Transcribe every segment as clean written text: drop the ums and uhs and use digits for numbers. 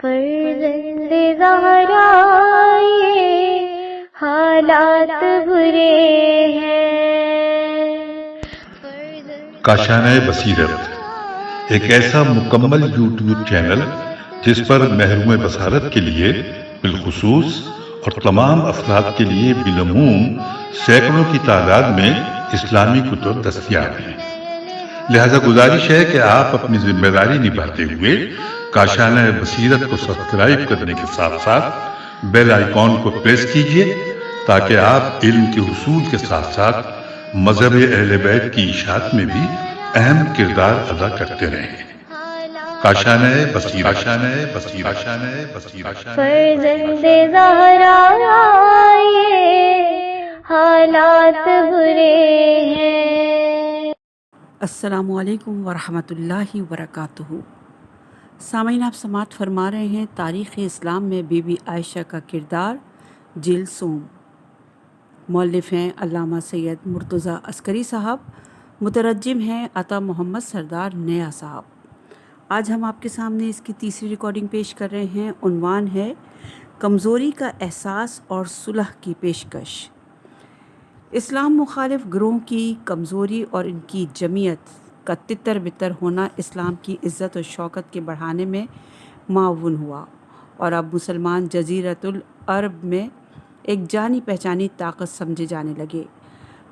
فرزند زہرا یہ حالات برے ہیں۔ کاشانۂ بصیرت ایک ایسا مکمل یوٹیوب چینل جس پر محروم بصارت کے لیے بالخصوص اور تمام افراد کے لیے بالعموم سینکڑوں کی تعداد میں اسلامی کتب دستیاب ہیں۔ لہذا گزارش ہے کہ آپ اپنی ذمہ داری نبھاتے ہوئے کاشانۂ بصیرت کو سبسکرائب کرنے کے ساتھ ساتھ بیل آئیکن کو پریس کیجیے تاکہ آپ علم کے حصول کے ساتھ ساتھ مذہب اہل بیت کی اشاعت میں بھی اہم کردار ادا کرتے رہیں۔ کاشانۂ بصیرت، کاشانۂ بصیرت، کاشانۂ بصیرت۔ فرزند زہرا یہ حالات برے ہیں۔ السلام علیکم ورحمۃ اللہ وبرکاتہ۔ سامعین، آپ سماعت فرما رہے ہیں تاریخ اسلام میں بی بی عائشہ کا کردار، جلد سوم۔ مؤلف ہیں علامہ سید مرتضیٰ عسکری صاحب، مترجم ہیں عطا محمد سردار نیا صاحب۔ آج ہم آپ کے سامنے اس کی تیسری ریکارڈنگ پیش کر رہے ہیں۔ عنوان ہے کمزوری کا احساس اور صلح کی پیشکش۔ اسلام مخالف گروہوں کی کمزوری اور ان کی جمعیت کا تتر بتر ہونا اسلام کی عزت و شوکت کے بڑھانے میں معاون ہوا، اور اب مسلمان جزیرۃ العرب میں ایک جانی پہچانی طاقت سمجھے جانے لگے۔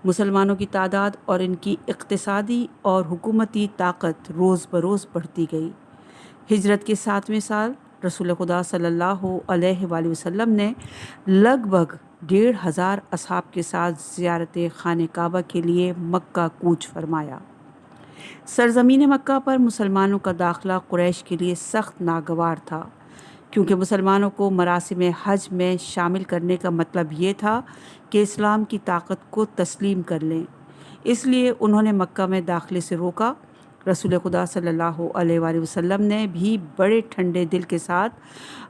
مسلمانوں کی تعداد اور ان کی اقتصادی اور حکومتی طاقت روز بروز بڑھتی گئی۔ ہجرت کے 7ویں سال رسول خدا صلی اللہ علیہ وآلہ وسلم نے لگ بھگ 1500 اصحاب کے ساتھ زیارت خانہ کعبہ کے لیے مکہ کوچ فرمایا۔ سرزمین مکہ پر مسلمانوں کا داخلہ قریش کے لیے سخت ناگوار تھا، کیونکہ مسلمانوں کو مراسم حج میں شامل کرنے کا مطلب یہ تھا کہ اسلام کی طاقت کو تسلیم کر لیں۔ اس لیے انہوں نے مکہ میں داخلے سے روکا۔ رسول خدا صلی اللہ علیہ وآلہ وسلم نے بھی بڑے ٹھنڈے دل کے ساتھ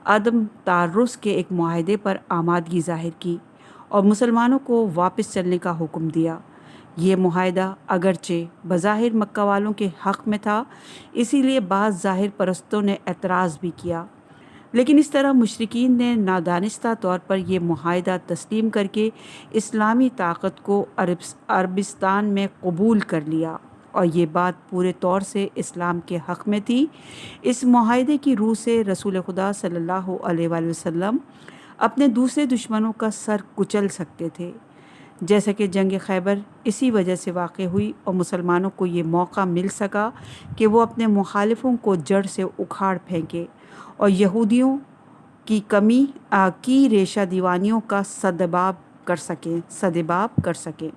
عدم تعرض کے ایک معاہدے پر آمادگی ظاہر کی اور مسلمانوں کو واپس چلنے کا حکم دیا۔ یہ معاہدہ اگرچہ بظاہر مکہ والوں کے حق میں تھا، اسی لیے بعض ظاہر پرستوں نے اعتراض بھی کیا، لیکن اس طرح مشرکین نے نادانستہ طور پر یہ معاہدہ تسلیم کر کے اسلامی طاقت کو عربستان میں قبول کر لیا، اور یہ بات پورے طور سے اسلام کے حق میں تھی۔ اس معاہدے کی روح سے رسول خدا صلی اللہ علیہ وآلہ وسلم اپنے دوسرے دشمنوں کا سر کچل سکتے تھے، جیسا کہ جنگ خیبر اسی وجہ سے واقع ہوئی، اور مسلمانوں کو یہ موقع مل سکا کہ وہ اپنے مخالفوں کو جڑ سے اکھاڑ پھینکے اور یہودیوں کی کمی کی ریشہ دیوانیوں کا سدباب کر سکیں۔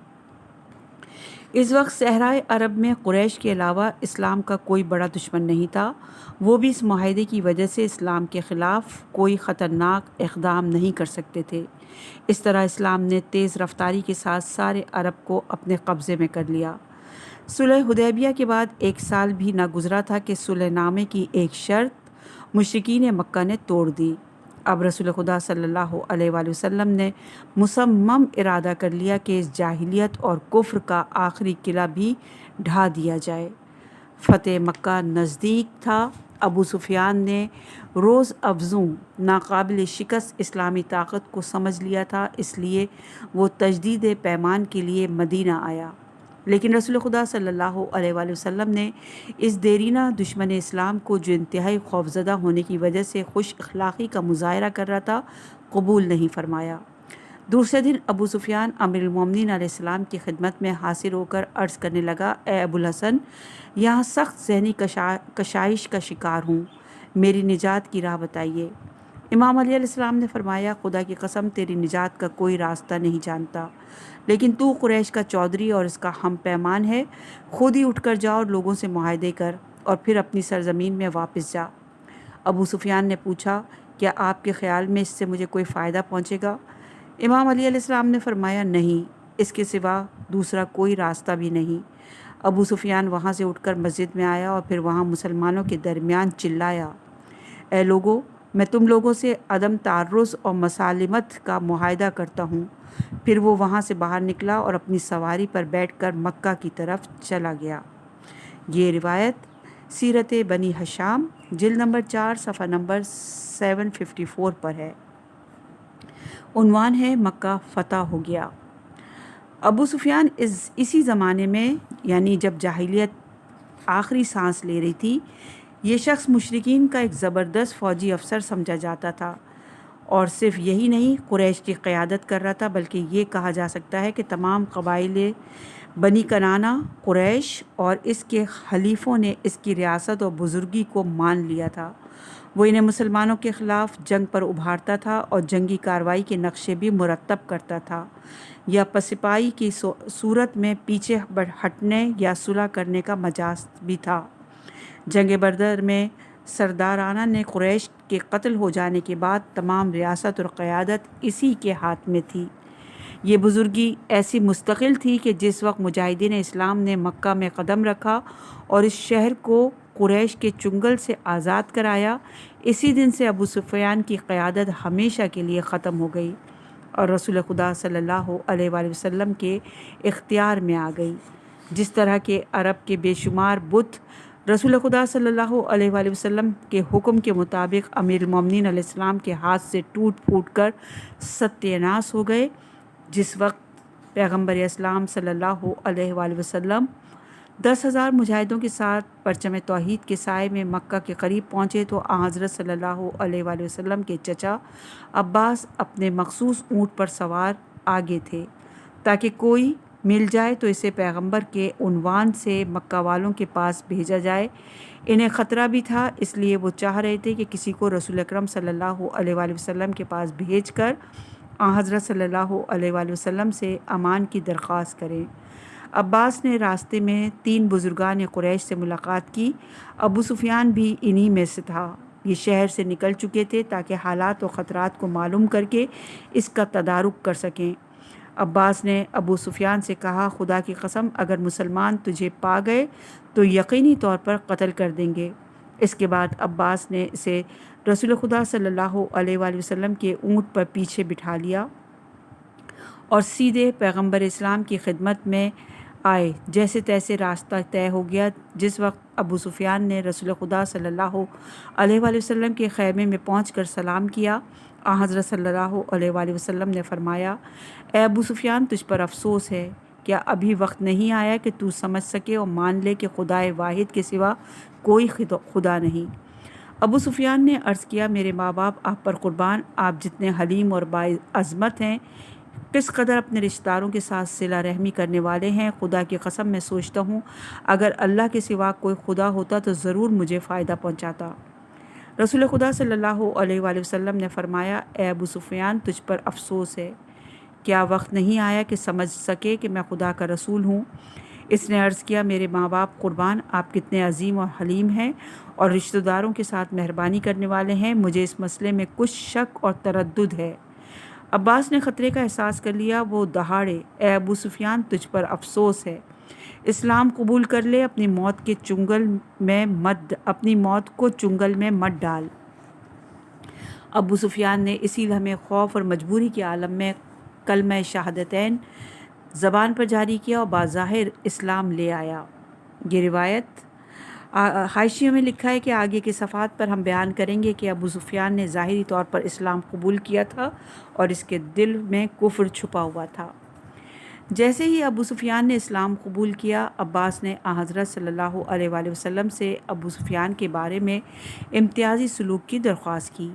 اس وقت صحرائے عرب میں قریش کے علاوہ اسلام کا کوئی بڑا دشمن نہیں تھا۔ وہ بھی اس معاہدے کی وجہ سے اسلام کے خلاف کوئی خطرناک اقدام نہیں کر سکتے تھے۔ اس طرح اسلام نے تیز رفتاری کے ساتھ سارے عرب کو اپنے قبضے میں کر لیا۔ صلح حدیبیہ کے بعد 1 سال بھی نہ گزرا تھا کہ صلح نامے کی ایک شرط مشرکین مکہ نے توڑ دی۔ اب رسول خدا صلی اللہ علیہ وآلہ وسلم نے مصمم ارادہ کر لیا کہ اس جاہلیت اور کفر کا آخری قلعہ بھی ڈھا دیا جائے۔ فتح مکہ نزدیک تھا۔ ابو سفیان نے روز افزوں ناقابل شکست اسلامی طاقت کو سمجھ لیا تھا، اس لیے وہ تجدید پیمان کے لیے مدینہ آیا، لیکن رسول خدا صلی اللہ علیہ وآلہ وسلم نے اس دیرینہ دشمن اسلام کو، جو انتہائی خوفزدہ ہونے کی وجہ سے خوش اخلاقی کا مظاہرہ کر رہا تھا، قبول نہیں فرمایا۔ دوسرے دن ابو سفیان امیر المومنین علیہ السلام کی خدمت میں حاضر ہو کر عرض کرنے لگا، اے ابو الحسن، یہاں سخت ذہنی کشائش کا شکار ہوں، میری نجات کی راہ بتائیے۔ امام علیہ السلام نے فرمایا، خدا کی قسم تیری نجات کا کوئی راستہ نہیں جانتا، لیکن تو قریش کا چودھری اور اس کا ہم پیمان ہے، خود ہی اٹھ کر جا اور لوگوں سے معاہدے کر اور پھر اپنی سرزمین میں واپس جا۔ ابو سفیان نے پوچھا، کیا آپ کے خیال میں اس سے مجھے کوئی فائدہ پہنچے گا؟ امام علیہ السلام نے فرمایا، نہیں، اس کے سوا دوسرا کوئی راستہ بھی نہیں۔ ابو سفیان وہاں سے اٹھ کر مسجد میں آیا اور پھر وہاں مسلمانوں کے درمیان چلایا، اے لوگو، میں تم لوگوں سے عدم تعرض اور مسالمت کا معاہدہ کرتا ہوں۔ پھر وہ وہاں سے باہر نکلا اور اپنی سواری پر بیٹھ کر مکہ کی طرف چلا گیا۔ یہ روایت سیرت بنی ہشام جلد نمبر 4 صفحہ نمبر 754 پر ہے۔ عنوان ہے مکہ فتح ہو گیا۔ ابو سفیان اسی زمانے میں یعنی جب جاہلیت آخری سانس لے رہی تھی، یہ شخص مشرکین کا ایک زبردست فوجی افسر سمجھا جاتا تھا، اور صرف یہی نہیں قریش کی قیادت کر رہا تھا، بلکہ یہ کہا جا سکتا ہے کہ تمام قبائل بنی کنانہ قریش اور اس کے حلیفوں نے اس کی ریاست اور بزرگی کو مان لیا تھا۔ وہ انہیں مسلمانوں کے خلاف جنگ پر ابھارتا تھا اور جنگی کارروائی کے نقشے بھی مرتب کرتا تھا، یا پسپائی کی صورت میں پیچھے ہٹنے یا صلح کرنے کا مجاز بھی تھا۔ جنگ بدر میں سردارانہ نے قریش کے قتل ہو جانے کے بعد تمام ریاست اور قیادت اسی کے ہاتھ میں تھی۔ یہ بزرگی ایسی مستقل تھی کہ جس وقت مجاہدین اسلام نے مکہ میں قدم رکھا اور اس شہر کو قریش کے چنگل سے آزاد کرایا، اسی دن سے ابو سفیان کی قیادت ہمیشہ کے لیے ختم ہو گئی اور رسول خدا صلی اللہ علیہ وآلہ وسلم کے اختیار میں آ گئی۔ جس طرح کے عرب کے بے شمار بت رسول خدا صلی اللہ علیہ وآلہ وسلم کے حکم کے مطابق امیر المومنین علیہ السلام کے ہاتھ سے ٹوٹ پھوٹ کر ستیہ ناش ہو گئے، جس وقت پیغمبر اسلام صلی اللہ علیہ وآلہ وسلم 10,000 مجاہدوں کے ساتھ پرچم توحید کے سائے میں مکہ کے قریب پہنچے تو حضرت صلی اللہ علیہ وآلہ وسلم کے چچا عباس اپنے مخصوص اونٹ پر سوار آگے تھے تاکہ کوئی مل جائے تو اسے پیغمبر کے عنوان سے مکہ والوں کے پاس بھیجا جائے۔ انہیں خطرہ بھی تھا، اس لیے وہ چاہ رہے تھے کہ کسی کو رسول اکرم صلی اللہ علیہ وآلہ وسلم کے پاس بھیج کر حضرت صلی اللہ علیہ وآلہ وسلم سے امان کی درخواست کریں۔ عباس نے راستے میں 3 بزرگان قریش سے ملاقات کی۔ ابو سفیان بھی انہی میں سے تھا۔ یہ شہر سے نکل چکے تھے تاکہ حالات و خطرات کو معلوم کر کے اس کا تدارک کر سکیں۔ عباس نے ابو سفیان سے کہا، خدا کی قسم اگر مسلمان تجھے پا گئے تو یقینی طور پر قتل کر دیں گے۔ اس کے بعد عباس نے اسے رسول خدا صلی اللہ علیہ وآلہ وسلم کے اونٹ پر پیچھے بٹھا لیا اور سیدھے پیغمبر اسلام کی خدمت میں آئے۔ جیسے تیسے راستہ طے ہو گیا۔ جس وقت ابو سفیان نے رسول خدا صلی اللہ علیہ وآلہ وسلم کے خیمے میں پہنچ کر سلام کیا، حضرت صلی اللہ علیہ وآلہ وسلم نے فرمایا، اے ابو سفیان تجھ پر افسوس ہے، کیا ابھی وقت نہیں آیا کہ تو سمجھ سکے اور مان لے کہ خدائے واحد کے سوا کوئی خدا نہیں؟ ابو سفیان نے عرض کیا، میرے ماں باپ آپ پر قربان، آپ جتنے حلیم اور باعظمت ہیں، کس قدر اپنے رشتہ داروں کے ساتھ صلہ رحمی کرنے والے ہیں۔ خدا کی قسم میں سوچتا ہوں اگر اللہ کے سوا کوئی خدا ہوتا تو ضرور مجھے فائدہ پہنچاتا۔ رسول خدا صلی اللہ علیہ وآلہ وسلم نے فرمایا، اے ابو سفیان تجھ پر افسوس ہے، کیا وقت نہیں آیا کہ سمجھ سکے کہ میں خدا کا رسول ہوں؟ اس نے عرض کیا، میرے ماں باپ قربان، آپ کتنے عظیم اور حلیم ہیں اور رشتہ داروں کے ساتھ مہربانی کرنے والے ہیں، مجھے اس مسئلے میں کچھ شک اور تردد ہے۔ عباس نے خطرے کا احساس کر لیا، وہ دہاڑے، اے ابو سفیان تجھ پر افسوس ہے، اسلام قبول کر لے، اپنی موت کو چنگل میں مت ڈال۔ ابو سفیان نے اسی لمحے خوف اور مجبوری کے عالم میں کلمہ شہادتین زبان پر جاری کیا اور بظاہر اسلام لے آیا۔ یہ روایت حاشیے میں لکھا ہے کہ آگے کے صفحات پر ہم بیان کریں گے کہ ابو سفیان نے ظاہری طور پر اسلام قبول کیا تھا اور اس کے دل میں کفر چھپا ہوا تھا۔ جیسے ہی ابو سفیان نے اسلام قبول کیا، عباس نے حضرت صلی اللہ علیہ وآلہ وسلم سے ابو سفیان کے بارے میں امتیازی سلوک کی درخواست کی،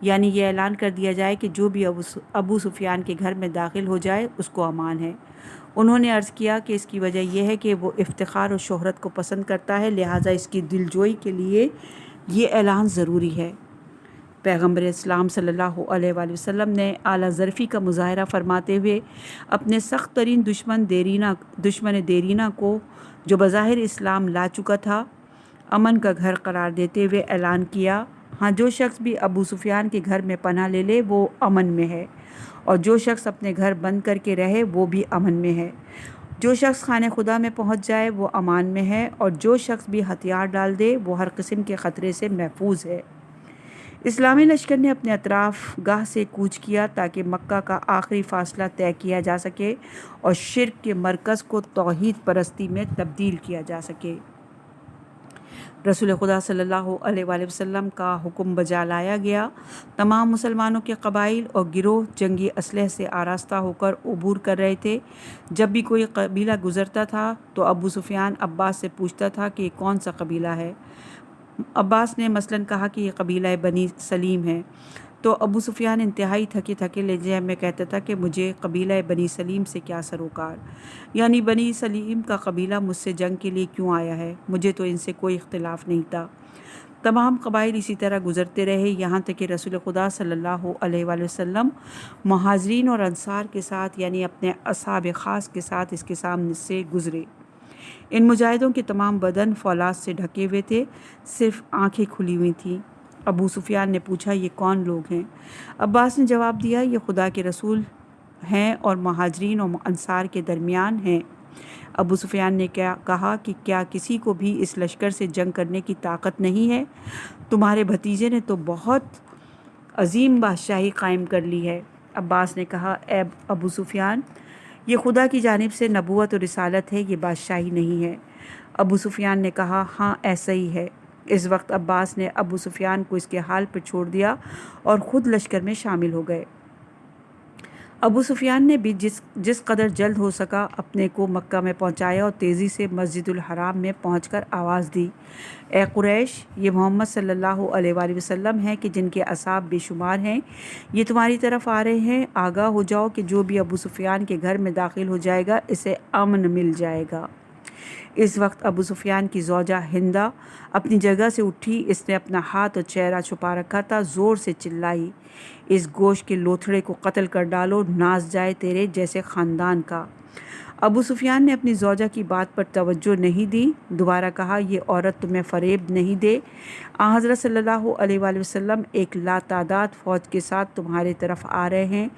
یعنی یہ اعلان کر دیا جائے کہ جو بھی ابو سفیان کے گھر میں داخل ہو جائے اس کو امان ہے۔ انہوں نے عرض کیا کہ اس کی وجہ یہ ہے کہ وہ افتخار اور شہرت کو پسند کرتا ہے، لہٰذا اس کی دلجوئی کے لیے یہ اعلان ضروری ہے۔ پیغمبر اسلام صلی اللہ علیہ وآلہ وسلم نے اعلیٰ ظرفی کا مظاہرہ فرماتے ہوئے اپنے سخت ترین دشمن دیرینہ کو، جو بظاہر اسلام لا چکا تھا، امن کا گھر قرار دیتے ہوئے اعلان کیا، ہاں جو شخص بھی ابو سفیان کے گھر میں پناہ لے لے وہ امن میں ہے، اور جو شخص اپنے گھر بند کر کے رہے وہ بھی امن میں ہے۔ جو شخص خانہ خدا میں پہنچ جائے وہ امان میں ہے، اور جو شخص بھی ہتھیار ڈال دے وہ ہر قسم کے خطرے سے محفوظ ہے۔ اسلامی لشکر نے اپنے اطراف گاہ سے کوچ کیا تاکہ مکہ کا آخری فاصلہ طے کیا جا سکے اور شرک کے مرکز کو توحید پرستی میں تبدیل کیا جا سکے۔ رسول خدا صلی اللہ علیہ وآلہ وسلم کا حکم بجا لایا گیا۔ تمام مسلمانوں کے قبائل اور گروہ جنگی اسلحے سے آراستہ ہو کر عبور کر رہے تھے۔ جب بھی کوئی قبیلہ گزرتا تھا تو ابو سفیان عباس سے پوچھتا تھا کہ یہ کون سا قبیلہ ہے۔ عباس نے مثلاً کہا کہ یہ قبیلہ بنی سلیم ہے، تو ابو سفیان انتہائی تھکے تھکے لہجے میں کہتا تھا کہ مجھے قبیلہ بنی سلیم سے کیا سروکار، یعنی بنی سلیم کا قبیلہ مجھ سے جنگ کے لیے کیوں آیا ہے، مجھے تو ان سے کوئی اختلاف نہیں تھا۔ تمام قبائل اسی طرح گزرتے رہے، یہاں تک کہ رسول خدا صلی اللہ علیہ وآلہ وسلم مہاجرین اور انصار کے ساتھ، یعنی اپنے اصحاب خاص کے ساتھ اس کے سامنے سے گزرے۔ ان مجاہدوں کے تمام بدن فولاد سے ڈھکے ہوئے تھے، صرف آنکھیں کھلی ہوئی تھیں۔ ابو سفیان نے پوچھا یہ کون لوگ ہیں؟ عباس نے جواب دیا یہ خدا کے رسول ہیں اور مہاجرین اور انصار کے درمیان ہیں۔ ابو سفیان نے کہا کہ کیا کسی کو بھی اس لشکر سے جنگ کرنے کی طاقت نہیں ہے؟ تمہارے بھتیجے نے تو بہت عظیم بادشاہی قائم کر لی ہے۔ عباس نے کہا اے ابو سفیان، یہ خدا کی جانب سے نبوت اور رسالت ہے، یہ بادشاہی نہیں ہے۔ ابو سفیان نے کہا ہاں ایسا ہی ہے۔ اس وقت عباس نے ابو سفیان کو اس کے حال پر چھوڑ دیا اور خود لشکر میں شامل ہو گئے۔ ابو سفیان نے بھی جس قدر جلد ہو سکا اپنے کو مکہ میں پہنچایا اور تیزی سے مسجد الحرام میں پہنچ کر آواز دی، اے قریش، یہ محمد صلی اللہ علیہ وآلہ وسلم ہیں کہ جن کے اصحاب بے شمار ہیں، یہ تمہاری طرف آ رہے ہیں۔ آگاہ ہو جاؤ کہ جو بھی ابو سفیان کے گھر میں داخل ہو جائے گا اسے امن مل جائے گا۔ اس وقت ابو سفیان کی زوجہ ہندہ اپنی جگہ سے اٹھی، اس نے اپنا ہاتھ اور چہرہ چھپا رکھا تھا، زور سے چلائی، اس گوشت کے لوتھڑے کو قتل کر ڈالو، ناز جائے تیرے جیسے خاندان کا۔ ابو سفیان نے اپنی زوجہ کی بات پر توجہ نہیں دی، دوبارہ کہا یہ عورت تمہیں فریب نہیں دے، آن حضرت صلی اللہ علیہ وآلہ وسلم ایک لاتعداد فوج کے ساتھ تمہارے طرف آ رہے ہیں،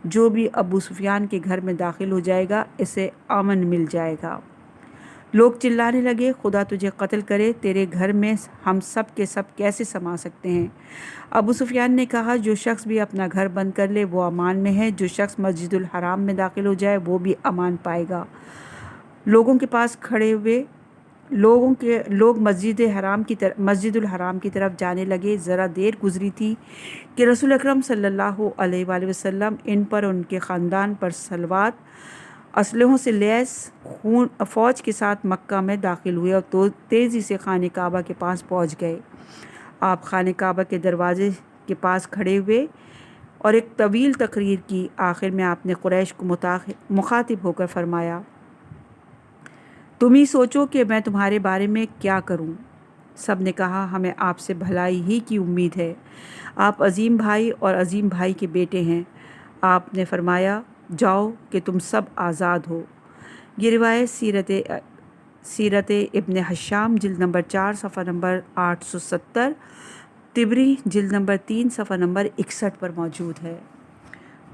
جو بھی ابو سفیان کے گھر میں داخل ہو جائے گا اسے امن مل جائے گا۔ لوگ چلانے لگے خدا تجھے قتل کرے، تیرے گھر میں ہم سب کے سب کیسے سما سکتے ہیں؟ ابو سفیان نے کہا جو شخص بھی اپنا گھر بند کر لے وہ امان میں ہے، جو شخص مسجد الحرام میں داخل ہو جائے وہ بھی امان پائے گا۔ لوگوں کے پاس کھڑے ہوئے لوگ مسجد الحرام کی طرف جانے لگے۔ ذرا دیر گزری تھی کہ رسول اکرم صلی اللہ علیہ وآلہ وسلم ان پر اور ان کے خاندان پر صلوات اسلحوں سے لیس فوج کے ساتھ مکہ میں داخل ہوئے اور تیزی سے خانہ کعبہ کے پاس پہنچ گئے۔ آپ خانہ کعبہ کے دروازے کے پاس کھڑے ہوئے اور ایک طویل تقریر کی۔ آخر میں آپ نے قریش کو مخاطب ہو کر فرمایا، تم ہی سوچو کہ میں تمہارے بارے میں کیا کروں۔ سب نے کہا ہمیں آپ سے بھلائی ہی کی امید ہے، آپ عظیم بھائی اور عظیم بھائی کے بیٹے ہیں۔ آپ نے فرمایا جاؤ کہ تم سب آزاد ہو۔ یہ روایت سیرت ابن حشام جلد نمبر 4 صفحہ نمبر 870، طبری جلد نمبر 3 صفحہ نمبر 61 پر موجود ہے۔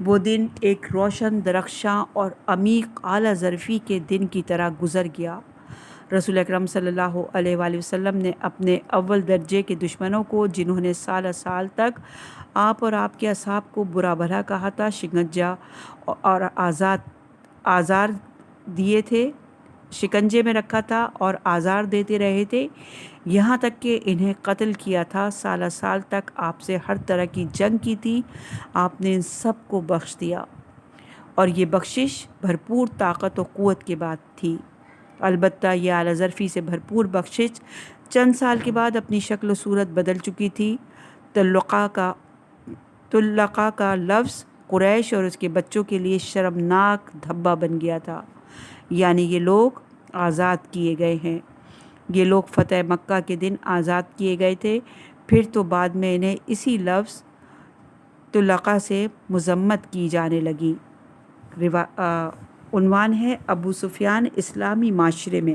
وہ دن ایک روشن، درخشاں اور عمیق اعلیٰ ظرفی کے دن کی طرح گزر گیا۔ رسول اکرم صلی اللہ علیہ وآلہ وسلم نے اپنے اول درجے کے دشمنوں کو، جنہوں نے سال تک آپ اور آپ کے اصحاب کو برا بھلا کہا تھا، شکنجہ اور آزار دیے تھے، شکنجے میں رکھا تھا اور آزار دیتے رہے تھے، یہاں تک کہ انہیں قتل کیا تھا۔ سال تک آپ سے ہر طرح کی جنگ کی تھی، آپ نے ان سب کو بخش دیا، اور یہ بخشش بھرپور طاقت و قوت کے بعد تھی۔ البتہ یہ اعلیٰ ظرفی سے بھرپور بخشش چند سال کے بعد اپنی شکل و صورت بدل چکی تھی۔ طلقہ کا لفظ قریش اور اس کے بچوں کے لیے شرمناک دھبا بن گیا تھا، یعنی یہ لوگ آزاد کیے گئے ہیں۔ یہ لوگ فتح مکہ کے دن آزاد کیے گئے تھے، پھر تو بعد میں انہیں اسی لفظ طلقہ سے مذمت کی جانے لگی۔ عنوان ہے ابو سفیان اسلامی معاشرے میں۔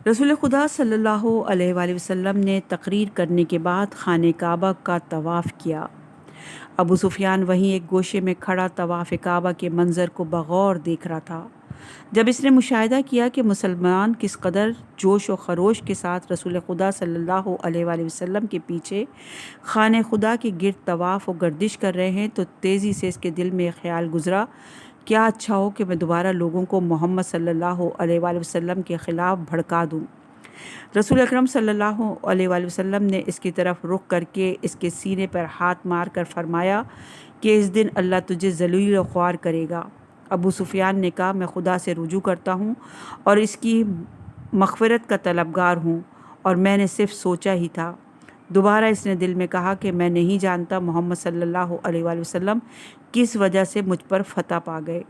رسول خدا صلی اللہ علیہ وآلہ وسلم نے تقریر کرنے کے بعد خانہ کعبہ کا طواف کیا۔ ابو سفیان وہیں ایک گوشے میں کھڑا طواف کعبہ کے منظر کو بغور دیکھ رہا تھا۔ جب اس نے مشاہدہ کیا کہ مسلمان کس قدر جوش و خروش کے ساتھ رسول خدا صلی اللہ علیہ وآلہ وسلم کے پیچھے خانہ خدا کے گرد طواف و گردش کر رہے ہیں، تو تیزی سے اس کے دل میں ایک خیال گزرا، کیا اچھا ہو کہ میں دوبارہ لوگوں کو محمد صلی اللہ علیہ وآلہ وسلم کے خلاف بھڑکا دوں۔ رسول اکرم صلی اللہ علیہ وآلہ وسلم نے اس کی طرف رخ کر کے اس کے سینے پر ہاتھ مار کر فرمایا کہ اس دن اللہ تجھے ذلیل و خوار کرے گا۔ ابو سفیان نے کہا میں خدا سے رجوع کرتا ہوں اور اس کی مغفرت کا طلبگار ہوں، اور میں نے صرف سوچا ہی تھا۔ دوبارہ اس نے دل میں کہا کہ میں نہیں جانتا محمد صلی اللہ علیہ وآلہ وسلم کس وجہ سے مجھ پر فتح پا گئے۔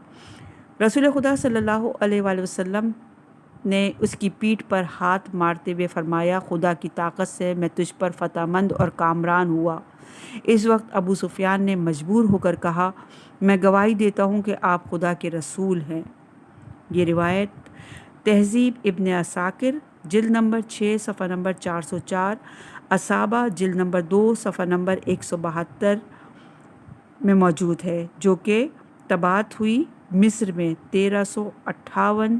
رسول خدا صلی اللہ علیہ وآلہ وسلم نے اس کی پیٹھ پر ہاتھ مارتے ہوئے فرمایا خدا کی طاقت سے میں تجھ پر فتح مند اور کامران ہوا۔ اس وقت ابو سفیان نے مجبور ہو کر کہا میں گواہی دیتا ہوں کہ آپ خدا کے رسول ہیں۔ یہ روایت تہذیب ابن عساکر جلد نمبر 6 صفحہ نمبر 404، اصابہ جلد نمبر 2 صفحہ نمبر 172 میں موجود ہے، جو کہ طباعت ہوئی مصر میں 1358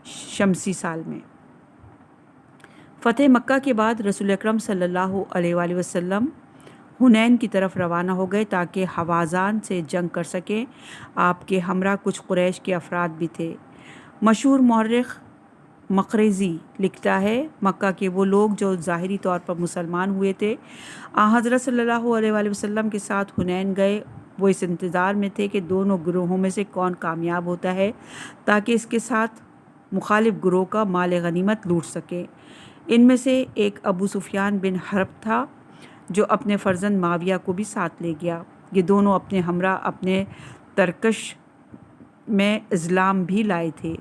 شمسی سال میں۔ فتح مکہ کے بعد رسول اکرم صلی اللہ علیہ وآلہ وسلم حنین کی طرف روانہ ہو گئے تاکہ حوازان سے جنگ کر سکیں۔ آپ کے ہمراہ کچھ قریش کے افراد بھی تھے۔ مشہور مورخ مقریزی لکھتا ہے مکہ کے وہ لوگ جو ظاہری طور پر مسلمان ہوئے تھے حضرت صلی اللہ علیہ وآلہ وسلم کے ساتھ حنین گئے۔ وہ اس انتظار میں تھے کہ دونوں گروہوں میں سے کون کامیاب ہوتا ہے تاکہ اس کے ساتھ مخالف گروہ کا مال غنیمت لوٹ سکے۔ ان میں سے ایک ابو سفیان بن حرب تھا جو اپنے فرزند معاویہ کو بھی ساتھ لے گیا۔ یہ دونوں اپنے ہمراہ اپنے ترکش میں اسلام بھی لائے تھے۔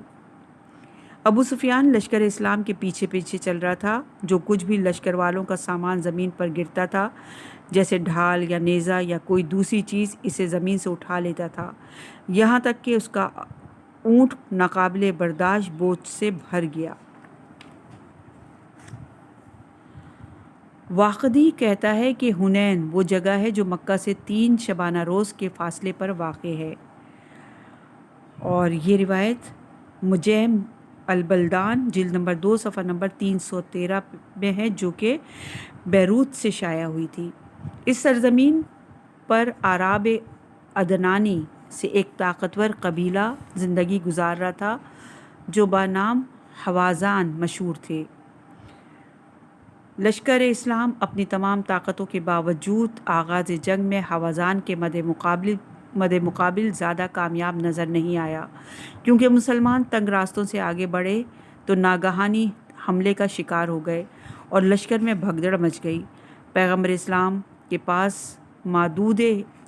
ابو سفیان لشکر اسلام کے پیچھے پیچھے چل رہا تھا۔ جو کچھ بھی لشکر والوں کا سامان زمین پر گرتا تھا جیسے ڈھال یا نیزہ یا کوئی دوسری چیز اسے زمین سے اٹھا لیتا تھا، یہاں تک کہ اس کا اونٹ ناقابل برداشت بوجھ سے بھر گیا۔ واقدی کہتا ہے کہ حنین وہ جگہ ہے جو مکہ سے 3 شبانہ روز کے فاصلے پر واقع ہے، اور یہ روایت مجم البلدان جلد نمبر 2 صفحہ نمبر 313 میں ہے، جو کہ بیروت سے شائع ہوئی تھی۔ اس سرزمین پر اعراب عدنانی سے ایک طاقتور قبیلہ زندگی گزار رہا تھا جو بنام حوازان مشہور تھے۔ لشکر اسلام اپنی تمام طاقتوں کے باوجود آغاز جنگ میں حوازان کے مد مقابل زیادہ کامیاب نظر نہیں آیا، کیونکہ مسلمان تنگ راستوں سے آگے بڑھے تو ناگہانی حملے کا شکار ہو گئے اور لشکر میں بھگدڑ مچ گئی۔ پیغمبر اسلام کے پاس معدود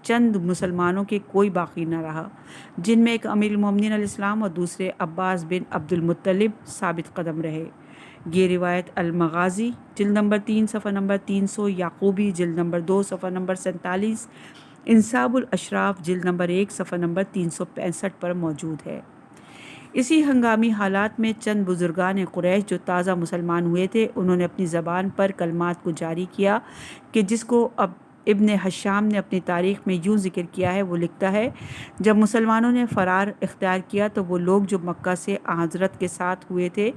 چند مسلمانوں کے کوئی باقی نہ رہا، جن میں ایک امیر المومنین علیہ السلام اور دوسرے عباس بن عبد المطلب ثابت قدم رہے۔ یہ روایت المغازی جلد نمبر 3 صفحہ نمبر 300، یعقوبی جلد نمبر 2 صفحہ نمبر 47، انصاب الاشراف جلد نمبر 1 صفحہ نمبر 365 پر موجود ہے۔ اسی ہنگامی حالات میں چند بزرگان قریش جو تازہ مسلمان ہوئے تھے، انہوں نے اپنی زبان پر کلمات کو جاری کیا کہ جس کو اب ابن حشام نے اپنی تاریخ میں یوں ذکر کیا ہے۔ وہ لکھتا ہے جب مسلمانوں نے فرار اختیار کیا تو وہ لوگ جو مکہ سے حضرت کے ساتھ ہوئے تھے،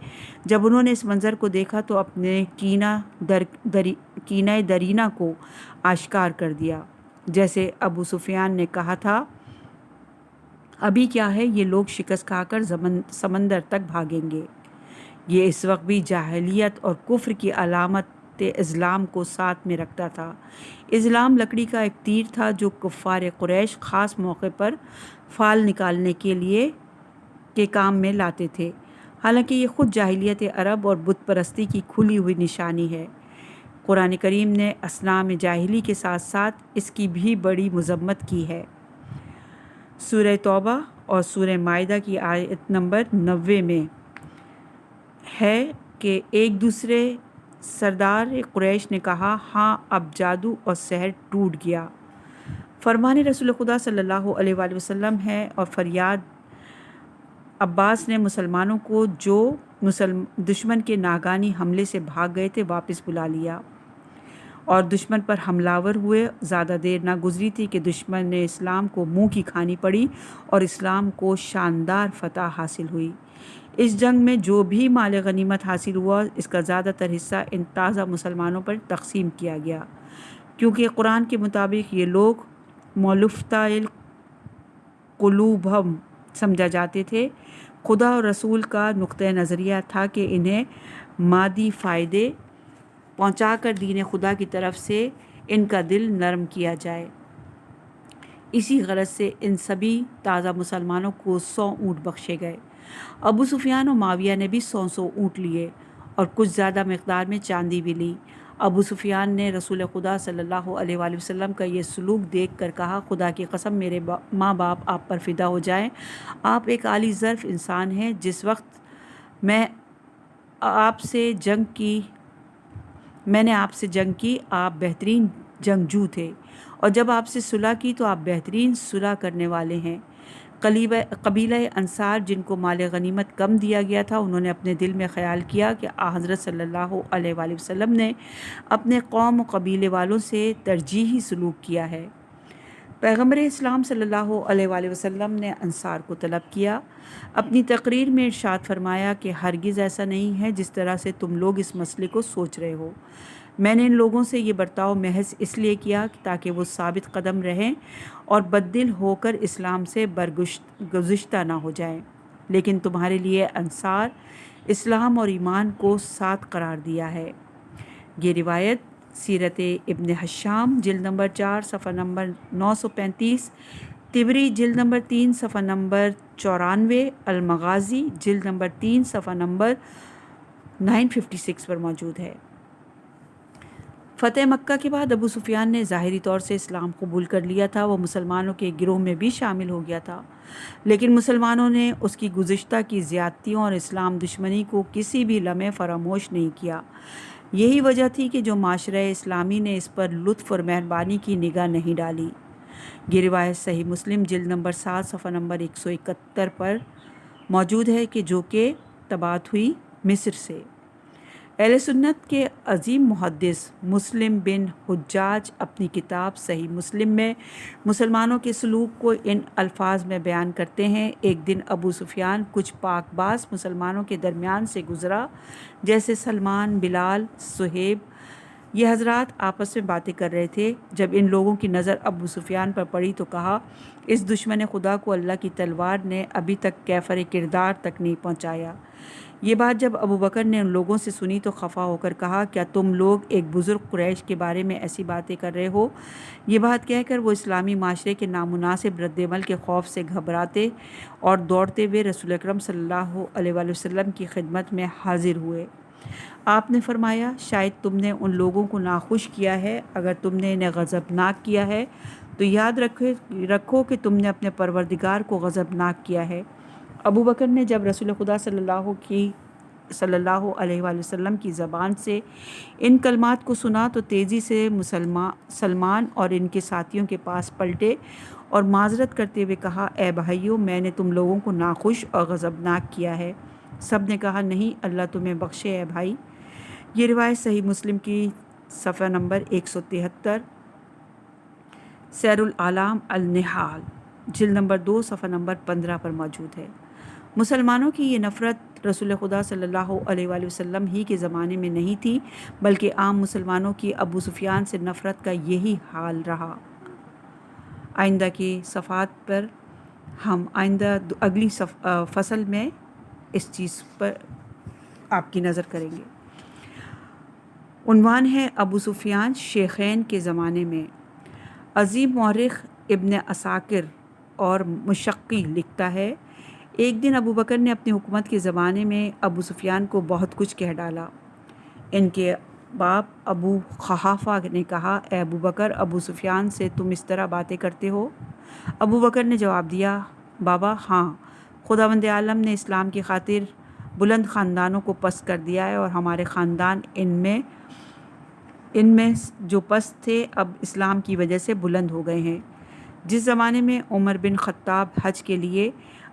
جب انہوں نے اس منظر کو دیکھا تو اپنے کینہ درینہ کو آشکار کر دیا۔ جیسے ابو سفیان نے کہا تھا ابھی کیا ہے، یہ لوگ شکست کھا کر سمندر تک بھاگیں گے۔ یہ اس وقت بھی جاہلیت اور کفر کی علامت اسلام کو ساتھ میں رکھتا تھا۔ اسلام لکڑی کا ایک تیر تھا جو کفار قریش خاص موقع پر فال نکالنے کے کام میں لاتے تھے، حالانکہ یہ خود جاہلیت عرب اور بت پرستی کی کھلی ہوئی نشانی ہے۔ قرآن کریم نے اصنام جاہلی کے ساتھ ساتھ اس کی بھی بڑی مذمت کی ہے۔ سورہ توبہ اور سورہ مائدہ کی آیت نمبر 90 میں ہے کہ ایک دوسرے سردار قریش نے کہا ہاں اب جادو اور سحر ٹوٹ گیا۔ فرمان رسول خدا صلی اللہ علیہ وآلہ وسلم ہے اور فریاد عباس نے مسلمانوں کو جو دشمن کے ناگانی حملے سے بھاگ گئے تھے واپس بلا لیا اور دشمن پر حملہ ہوئے۔ زیادہ دیر نہ گزری تھی کہ دشمن نے اسلام کو منہ کی کھانی پڑی اور اسلام کو شاندار فتح حاصل ہوئی۔ اس جنگ میں جو بھی مال غنیمت حاصل ہوا اس کا زیادہ تر حصہ ان تازہ مسلمانوں پر تقسیم کیا گیا، کیونکہ قرآن کے مطابق یہ لوگ مولفتہ القلوبہم سمجھا جاتے تھے۔ خدا اور رسول کا نقطۂ نظریہ تھا کہ انہیں مادی فائدے پہنچا کر دین خدا کی طرف سے ان کا دل نرم کیا جائے۔ اسی غرض سے ان سبھی تازہ مسلمانوں کو 100 اونٹ بخشے گئے۔ ابو سفیان و معاویہ نے بھی 100 اونٹ لیے اور کچھ زیادہ مقدار میں چاندی بھی لی۔ ابو سفیان نے رسول خدا صلی اللہ علیہ وآلہ وسلم کا یہ سلوک دیکھ کر کہا، خدا کی قسم میرے ماں باپ آپ پر فدا ہو جائیں، آپ ایک عالی ظرف انسان ہیں۔ جس وقت میں نے آپ سے جنگ کی آپ بہترین جنگجو تھے، اور جب آپ سے صلح کی تو آپ بہترین صلح کرنے والے ہیں۔ قبیلہ انصار جن کو مال غنیمت کم دیا گیا تھا، انہوں نے اپنے دل میں خیال کیا کہ حضرت صلی اللہ علیہ وآلہ وسلم نے اپنے قوم و قبیلے والوں سے ترجیحی سلوک کیا ہے۔ پیغمبر اسلام صلی اللہ علیہ وآلہ وسلم نے انصار کو طلب کیا۔ اپنی تقریر میں ارشاد فرمایا کہ ہرگز ایسا نہیں ہے جس طرح سے تم لوگ اس مسئلے کو سوچ رہے ہو۔ میں نے ان لوگوں سے یہ برتاؤ محض اس لیے کیا تاکہ وہ ثابت قدم رہیں اور بددل ہو کر اسلام سے برگزشتہ نہ ہو جائیں، لیکن تمہارے لیے انصار اسلام اور ایمان کو ساتھ قرار دیا ہے۔ یہ روایت سیرت ابن حشام جلد نمبر 4 صفحہ نمبر 935، طبری جلد نمبر 3 صفحہ نمبر 94، المغازی جلد نمبر 3 صفحہ نمبر 956 پر موجود ہے۔ فتح مکہ کے بعد ابو سفیان نے ظاہری طور سے اسلام قبول کر لیا تھا، وہ مسلمانوں کے گروہ میں بھی شامل ہو گیا تھا، لیکن مسلمانوں نے اس کی گزشتہ کی زیادتیوں اور اسلام دشمنی کو کسی بھی لمحے فراموش نہیں کیا۔ یہی وجہ تھی کہ جو معاشرہ اسلامی نے اس پر لطف اور مہربانی کی نگاہ نہیں ڈالی۔ یہ روایت صحیح مسلم جلد نمبر 7 صفحہ نمبر 171 پر موجود ہے جو کہ طباعت ہوئی مصر سے۔ اہل سنت کے عظیم محدث مسلم بن حجاج اپنی کتاب صحیح مسلم میں مسلمانوں کے سلوک کو ان الفاظ میں بیان کرتے ہیں، ایک دن ابو سفیان کچھ پاک باز مسلمانوں کے درمیان سے گزرا، جیسے سلمان، بلال، صہیب۔ یہ حضرات آپس میں باتیں کر رہے تھے۔ جب ان لوگوں کی نظر ابو سفیان پر پڑی تو کہا، اس دشمن خدا کو اللہ کی تلوار نے ابھی تک کیفر کردار تک نہیں پہنچایا۔ یہ بات جب ابو بکر نے ان لوگوں سے سنی تو خفا ہو کر کہا، کیا تم لوگ ایک بزرگ قریش کے بارے میں ایسی باتیں کر رہے ہو؟ یہ بات کہہ کر وہ اسلامی معاشرے کے نامناسب رد عمل کے خوف سے گھبراتے اور دوڑتے ہوئے رسول اکرم صلی اللہ علیہ وآلہ وسلم کی خدمت میں حاضر ہوئے۔ آپ نے فرمایا، شاید تم نے ان لوگوں کو ناخوش کیا ہے، اگر تم نے انہیں غضبناک کیا ہے تو یاد رکھو کہ تم نے اپنے پروردگار کو غضبناک کیا ہے۔ ابو بکر نے جب رسول خدا صلی اللہ علیہ وآلہ وسلم کی زبان سے ان کلمات کو سنا تو تیزی سے سلمان اور ان کے ساتھیوں کے پاس پلٹے اور معذرت کرتے ہوئے کہا، اے بھائیو، میں نے تم لوگوں کو ناخوش اور غضبناک کیا ہے۔ سب نے کہا، نہیں، اللہ تمہیں بخشے اے بھائی۔ یہ روایت صحیح مسلم کی صفحہ نمبر 173، سیر الاعلام النحال جلد نمبر 2 صفحہ نمبر 15 پر موجود ہے۔ مسلمانوں کی یہ نفرت رسول خدا صلی اللہ علیہ وآلہ وسلم ہی کے زمانے میں نہیں تھی، بلکہ عام مسلمانوں کی ابو سفیان سے نفرت کا یہی حال رہا۔ آئندہ کی صفحات پر ہم اگلی فصل میں اس چیز پر آپ کی نظر کریں گے۔ عنوان ہے ابو سفیان شیخین کے زمانے میں۔ عظیم مورخ ابن عساکر اور مشقی لکھتا ہے، ایک دن ابو بکر نے اپنی حکومت کے زمانے میں ابو سفیان کو بہت کچھ کہہ ڈالا۔ ان کے باپ ابو قحافہ نے کہا، اے ابو بکر، ابو سفیان سے تم اس طرح باتیں کرتے ہو؟ ابو بکر نے جواب دیا، بابا ہاں، خداوند عالم نے اسلام کی خاطر بلند خاندانوں کو پست کر دیا ہے، اور ہمارے خاندان ان میں جو پست تھے اب اسلام کی وجہ سے بلند ہو گئے ہیں۔ جس زمانے میں عمر بن خطاب حج کے لیے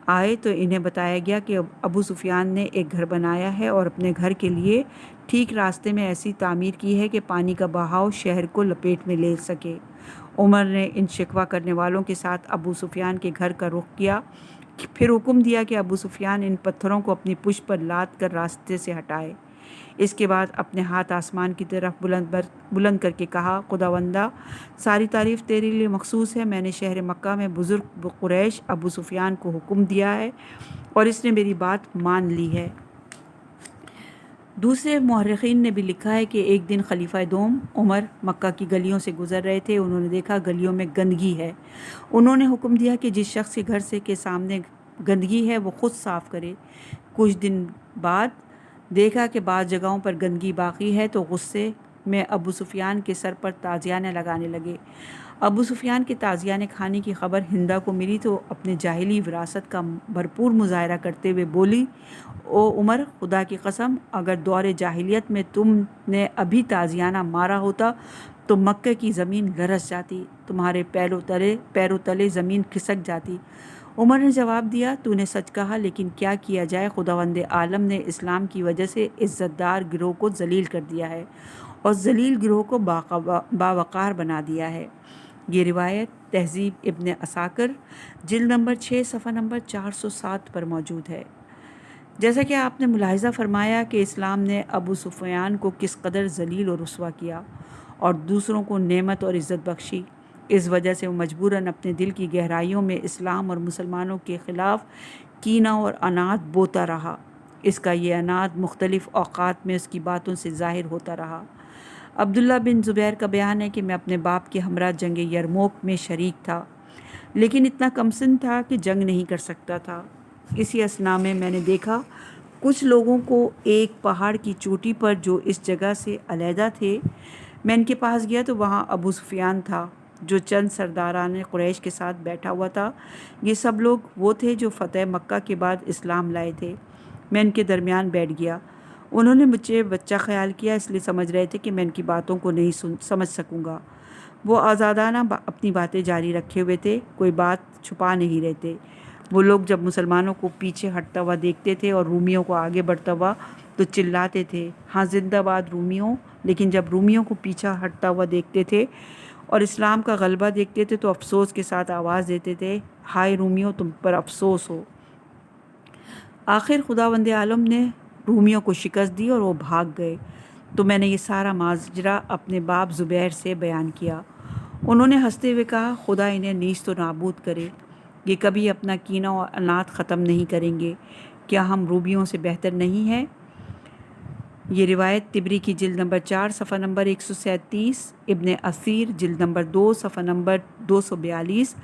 آئے تو انہیں بتایا گیا کہ ابو سفیان نے ایک گھر بنایا ہے اور اپنے گھر کے لیے ٹھیک راستے میں ایسی تعمیر کی ہے کہ پانی کا بہاؤ شہر کو لپیٹ میں لے سکے۔ عمر نے ان شکوہ کرنے والوں کے ساتھ ابو سفیان کے گھر کا رخ کیا، پھر حکم دیا کہ ابو سفیان ان پتھروں کو اپنی پشت پر لاد کر راستے سے ہٹائے۔ اس کے بعد اپنے ہاتھ آسمان کی طرف بلند کر کے کہا، خداوندہ، ساری تعریف تیرے لیے مخصوص ہے۔ میں نے شہر مکہ میں بزرگ قریش ابو سفیان کو حکم دیا ہے اور اس نے میری بات مان لی ہے۔ دوسرے مورخین نے بھی لکھا ہے کہ ایک دن خلیفہ دوم عمر مکہ کی گلیوں سے گزر رہے تھے۔ انہوں نے دیکھا گلیوں میں گندگی ہے۔ انہوں نے حکم دیا کہ جس شخص کے گھر سے کے سامنے گندگی ہے وہ خود صاف کرے۔ کچھ دن بعد دیکھا کہ بعض جگہوں پر گندگی باقی ہے تو غصے میں ابو سفیان کے سر پر تازیانے لگانے لگے۔ ابو سفیان کے تازیانے کھانے کی خبر ہندا کو ملی تو اپنے جاہلی وراثت کا بھرپور مظاہرہ کرتے ہوئے بولی، او عمر، خدا کی قسم، اگر دور جاہلیت میں تم نے ابھی تازیانہ مارا ہوتا تو مکہ کی زمین لرز جاتی، تمہارے پیروں تلے زمین کھسک جاتی۔ عمر نے جواب دیا، تو نے سچ کہا، لیکن کیا کیا جائے، خداوند عالم نے اسلام کی وجہ سے عزت دار گروہ کو ذلیل کر دیا ہے اور ذلیل گروہ کو باوقار بنا دیا ہے۔ یہ روایت تہذیب ابن عساکر جلد نمبر 6 صفحہ نمبر 407 پر موجود ہے۔ جیسا کہ آپ نے ملاحظہ فرمایا کہ اسلام نے ابو سفیان کو کس قدر ذلیل اور رسوا کیا اور دوسروں کو نعمت اور عزت بخشی، اس وجہ سے وہ مجبوراً اپنے دل کی گہرائیوں میں اسلام اور مسلمانوں کے خلاف کینہ اور عناد بوتا رہا۔ اس کا یہ عناد مختلف اوقات میں اس کی باتوں سے ظاہر ہوتا رہا۔ عبداللہ بن زبیر کا بیان ہے کہ میں اپنے باپ کے ہمراہ جنگ یرموک میں شریک تھا، لیکن اتنا کمسن تھا کہ جنگ نہیں کر سکتا تھا۔ اسی اثنا میں نے دیکھا کچھ لوگوں کو ایک پہاڑ کی چوٹی پر جو اس جگہ سے علیحدہ تھے۔ میں ان کے پاس گیا تو وہاں ابو سفیان تھا جو چند سرداران قریش کے ساتھ بیٹھا ہوا تھا۔ یہ سب لوگ وہ تھے جو فتح مکہ کے بعد اسلام لائے تھے۔ میں ان کے درمیان بیٹھ گیا۔ انہوں نے مجھے بچہ خیال کیا، اس لیے سمجھ رہے تھے کہ میں ان کی باتوں کو نہیں سمجھ سکوں گا۔ وہ آزادانہ اپنی باتیں جاری رکھے ہوئے تھے، کوئی بات چھپا نہیں رہے تھے۔ وہ لوگ جب مسلمانوں کو پیچھے ہٹتا ہوا دیکھتے تھے اور رومیوں کو آگے بڑھتا ہوا تو چلاتے تھے، ہاں زندہ باد رومیوں، لیکن جب رومیوں کو پیچھے ہٹتا ہوا دیکھتے تھے اور اسلام کا غلبہ دیکھتے تھے تو افسوس کے ساتھ آواز دیتے تھے، ہائے رومیوں، تم پر افسوس ہو۔ آخر خداوند عالم نے رومیوں کو شکست دی اور وہ بھاگ گئے۔ تو میں نے یہ سارا ماجرا اپنے باپ زبیر سے بیان کیا۔ انہوں نے ہنستے ہوئے کہا، خدا انہیں نیست و نابود کرے، یہ کبھی اپنا کینہ و عناد ختم نہیں کریں گے۔ کیا ہم رومیوں سے بہتر نہیں ہیں؟ یہ روایت طبری کی جلد نمبر 4 صفحہ نمبر 137، ابن اثیر جلد نمبر 2 صفحہ نمبر 242،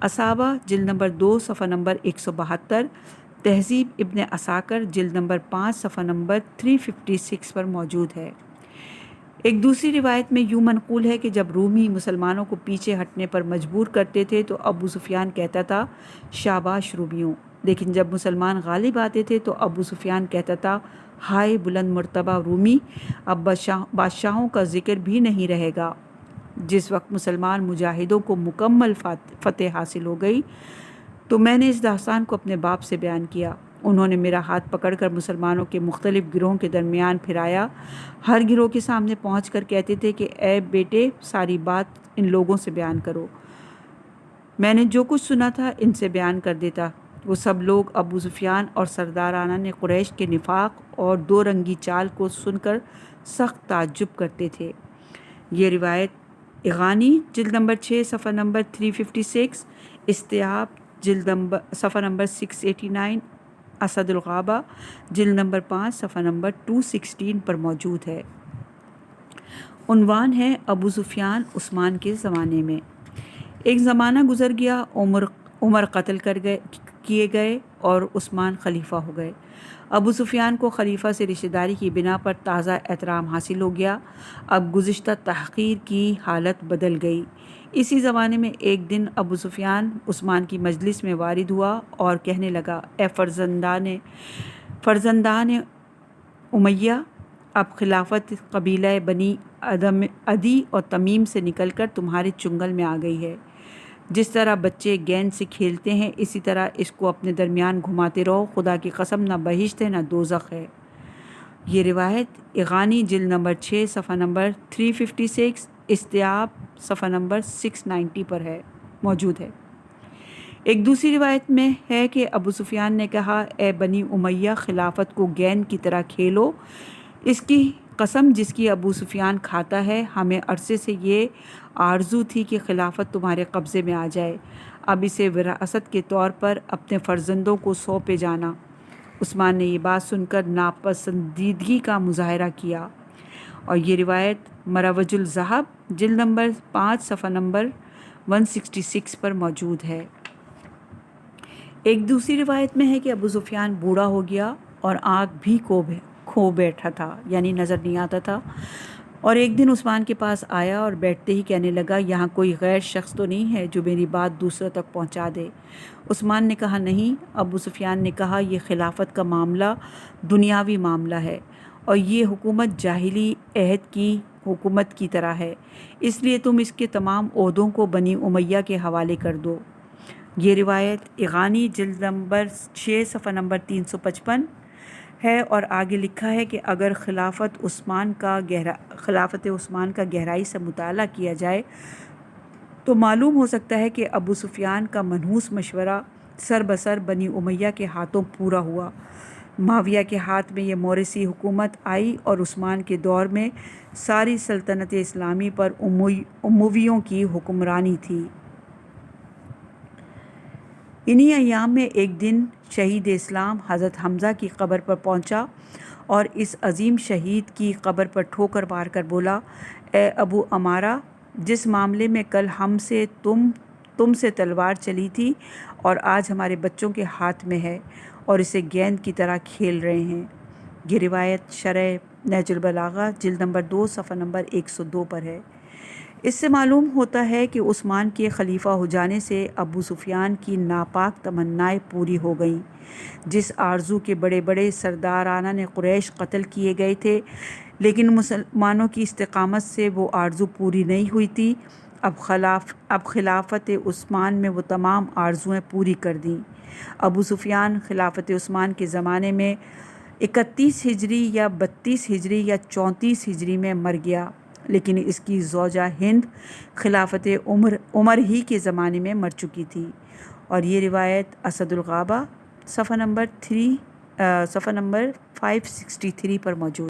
اصابہ جلد نمبر 2 صفحہ نمبر 172، تہذیب ابن عساکر جلد نمبر 5 صفحہ نمبر 356 پر موجود ہے۔ ایک دوسری روایت میں یوں منقول ہے کہ جب رومی مسلمانوں کو پیچھے ہٹنے پر مجبور کرتے تھے تو ابو سفیان کہتا تھا، شاباش رومیوں، لیکن جب مسلمان غالب آتے تھے تو ابو سفیان کہتا تھا، ہائے بلند مرتبہ رومی، اب بادشاہوں کا ذکر بھی نہیں رہے گا۔ جس وقت مسلمان مجاہدوں کو مکمل فتح حاصل ہو گئی تو میں نے اس داستان کو اپنے باپ سے بیان کیا۔ انہوں نے میرا ہاتھ پکڑ کر مسلمانوں کے مختلف گروہوں کے درمیان پھرایا، ہر گروہ کے سامنے پہنچ کر کہتے تھے کہ اے بیٹے، ساری بات ان لوگوں سے بیان کرو۔ میں نے جو کچھ سنا تھا ان سے بیان کر دیتا۔ وہ سب لوگ ابو سفیان اور سرداران قریش کے نفاق اور دو رنگی چال کو سن کر سخت تعجب کرتے تھے۔ یہ روایت اغانی جلد نمبر 6 صفحہ نمبر 356، استیاب جلد نمبر صفحہ نمبر 689، اسد الغابہ جلد نمبر 5 صفحہ نمبر 216 پر موجود ہے۔ عنوان ہے ابو سفیان عثمان کے زمانے میں۔ ایک زمانہ گزر گیا، عمر قتل کیے گئے اور عثمان خلیفہ ہو گئے۔ ابو سفیان کو خلیفہ سے رشتہ داری کی بنا پر تازہ احترام حاصل ہو گیا۔ اب گزشتہ تحقیر کی حالت بدل گئی۔ اسی زمانے میں ایک دن ابو سفیان عثمان کی مجلس میں وارد ہوا اور کہنے لگا، اے فرزندان امیہ، اب خلافت قبیلہ بنی عدی اور تمیم سے نکل کر تمہارے چنگل میں آ گئی ہے۔ جس طرح بچے گیند سے کھیلتے ہیں اسی طرح اس کو اپنے درمیان گھماتے رہو، خدا کی قسم نہ بہشت ہے نہ دوزخ ہے۔ یہ روایت اغانی جلد نمبر 6 صفحہ نمبر 356، استیاب صفحہ نمبر 690 پر موجود ہے۔ ایک دوسری روایت میں ہے کہ ابو سفیان نے کہا، اے بنی امیہ، خلافت کو گیند کی طرح کھیلو، اس کی قسم جس کی ابو سفیان کھاتا ہے، ہمیں عرصے سے یہ آرزو تھی کہ خلافت تمہارے قبضے میں آ جائے، اب اسے وراثت کے طور پر اپنے فرزندوں کو سونپے جانا۔ عثمان نے یہ بات سن کر ناپسندیدگی کا مظاہرہ کیا، اور یہ روایت مروج الذہب جلد نمبر 5 صفحہ نمبر 166 پر موجود ہے۔ ایک دوسری روایت میں ہے کہ ابو سفیان بوڑھا ہو گیا اور آنکھ بھی کھو بیٹھا تھا، یعنی نظر نہیں آتا تھا، اور ایک دن عثمان کے پاس آیا اور بیٹھتے ہی کہنے لگا، یہاں کوئی غیر شخص تو نہیں ہے جو میری بات دوسروں تک پہنچا دے؟ عثمان نے کہا نہیں۔ ابو سفیان نے کہا، یہ خلافت کا معاملہ دنیاوی معاملہ ہے اور یہ حکومت جاہلی عہد کی حکومت کی طرح ہے، اس لیے تم اس کے تمام عہدوں کو بنی امیہ کے حوالے کر دو۔ یہ روایت اغانی جلد نمبر 6 صفحہ نمبر 355 ہے، اور آگے لکھا ہے کہ اگر خلافت عثمان کا گہرائی سے مطالعہ کیا جائے تو معلوم ہو سکتا ہے کہ ابو سفیان کا منحوس مشورہ سر بسر بنی امیہ کے ہاتھوں پورا ہوا۔ معاویہ کے ہاتھ میں یہ موروثی حکومت آئی اور عثمان کے دور میں ساری سلطنت اسلامی پر امویوں کی حکمرانی تھی۔ انہی ایام میں ایک دن شہید اسلام حضرت حمزہ کی قبر پر پہنچا اور اس عظیم شہید کی قبر پر ٹھوکر مار کر بولا، اے ابو عمارہ، جس معاملے میں کل ہم سے تم سے تلوار چلی تھی اور آج ہمارے بچوں کے ہاتھ میں ہے اور اسے گیند کی طرح کھیل رہے ہیں۔ یہ روایت شرح نہج البلاغہ جلد نمبر 2 صفحہ نمبر 102 پر ہے۔ اس سے معلوم ہوتا ہے کہ عثمان کے خلیفہ ہو جانے سے ابو سفیان کی ناپاک تمنائیں پوری ہو گئیں۔ جس آرزو کے بڑے بڑے سردارانہ قریش قتل کیے گئے تھے، لیکن مسلمانوں کی استقامت سے وہ آرزو پوری نہیں ہوئی تھی، اب خلافت عثمان میں وہ تمام آرزویں پوری کر دیں۔ ابو سفیان خلافت عثمان کے زمانے میں 31 ہجری یا 32 ہجری یا 34 ہجری میں مر گیا، لیکن اس کی زوجہ ہند خلافت عمر ہی کے زمانے میں مر چکی تھی، اور یہ روایت اسد الغابہ صفحہ نمبر 563 پر موجود